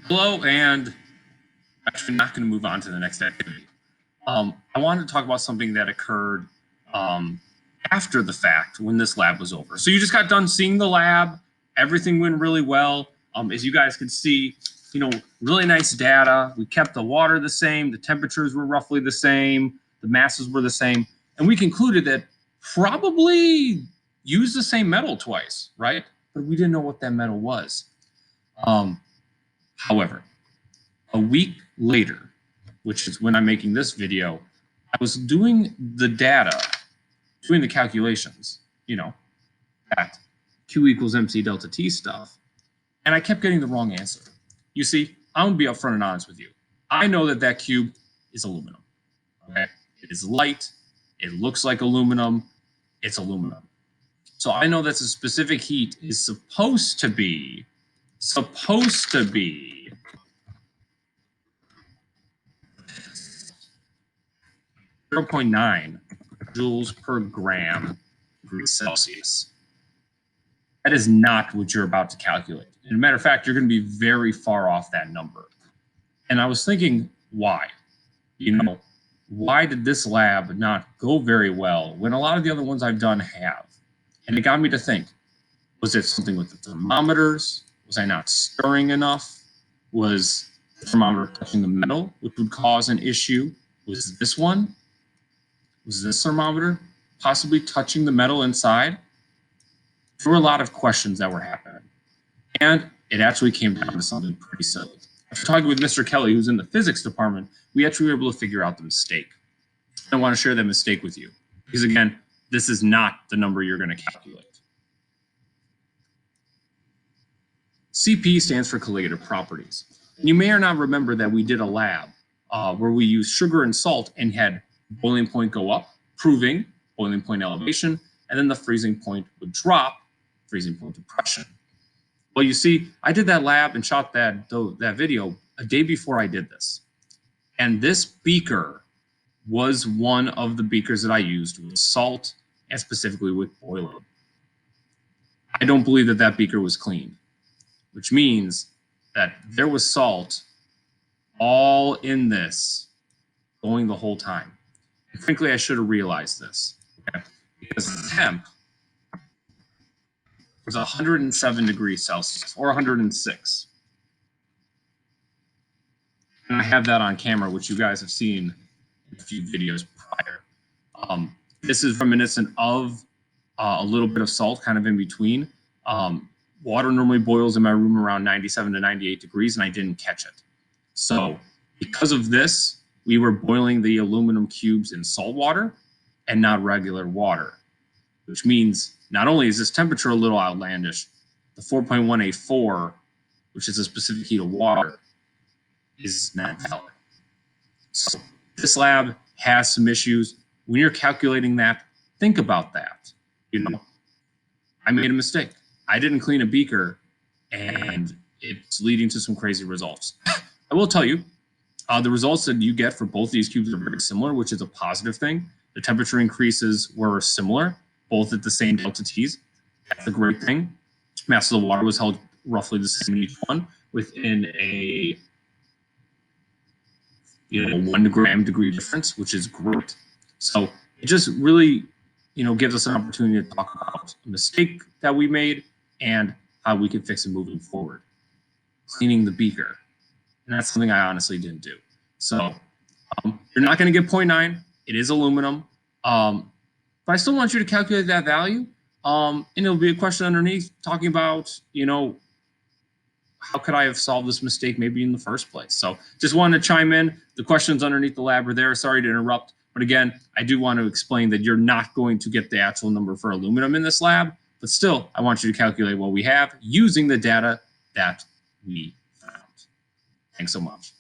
Hello, and actually not going to move on to the next activity. I wanted to talk about something that occurred after the fact when this lab was over. So you just got done seeing the lab. Everything went really well. As you guys can see, really nice data. We kept the water the same. The temperatures were roughly the same. The masses were the same. And we concluded that probably used the same metal twice, right? But we didn't know what that metal was. However, a week later, which is when I'm making this video, I was doing the data, doing the calculations, that Q equals MC delta T stuff, and I kept getting the wrong answer. You see, I'm going to be upfront and honest with you. I know that that cube is aluminum. Okay? It is light. It looks like aluminum. It's aluminum. So I know that the specific heat is supposed to be 0.9 joules per gram degrees Celsius. That is not what you're about to calculate. As a matter of fact, you're going to be very far off that number. And I was thinking, why? Why did this lab not go very well when a lot of the other ones I've done have? And it got me to think, was it something with the thermometers? Was I not stirring enough? Was the thermometer touching the metal, which would cause an issue? Was this one? Was this thermometer possibly touching the metal inside? There were a lot of questions that were happening. And it actually came down to something pretty simple. After talking with Mr. Kelly, who's in the physics department, we actually were able to figure out the mistake. I want to share that mistake with you. Because again, this is not the number you're going to calculate. CP stands for colligative properties. And you may or not remember that we did a lab where we used sugar and salt and had boiling point go up, proving boiling point elevation, and then the freezing point would drop, freezing point depression. Well, you see, I did that lab and shot that video a day before I did this. And this beaker was one of the beakers that I used with salt and specifically with boiling. I don't believe that that beaker was clean, which means that there was salt all in this going the whole time. And frankly, I should have realized this, okay? Because the temp was 107 degrees Celsius, or 106. And I have that on camera, which you guys have seen in a few videos prior. This is reminiscent of a little bit of salt kind of in between. Water normally boils in my room around 97 to 98 degrees, and I didn't catch it. So because of this, we were boiling the aluminum cubes in salt water and not regular water, which means not only is this temperature a little outlandish, the 4.184, which is a specific heat of water, is not valid. So this lab has some issues. When you're calculating that, think about that. I made a mistake. I didn't clean a beaker, and it's leading to some crazy results. I will tell you, the results that you get for both these cubes are very similar, which is a positive thing. The temperature increases were similar, both at the same delta T's. That's a great thing. Mass of the water was held roughly the same in each one within a 1 gram degree difference, which is great. So it just really gives us an opportunity to talk about a mistake that we made and how we can fix it moving forward. Cleaning the beaker. And that's something I honestly didn't do. So you're not going to get 0.9. It is aluminum. But I still want you to calculate that value. And it'll be a question underneath talking about, how could I have solved this mistake maybe in the first place? So just wanted to chime in. The questions underneath the lab are there. Sorry to interrupt. But again, I do want to explain that you're not going to get the actual number for aluminum in this lab. But still, I want you to calculate what we have using the data that we found. Thanks so much.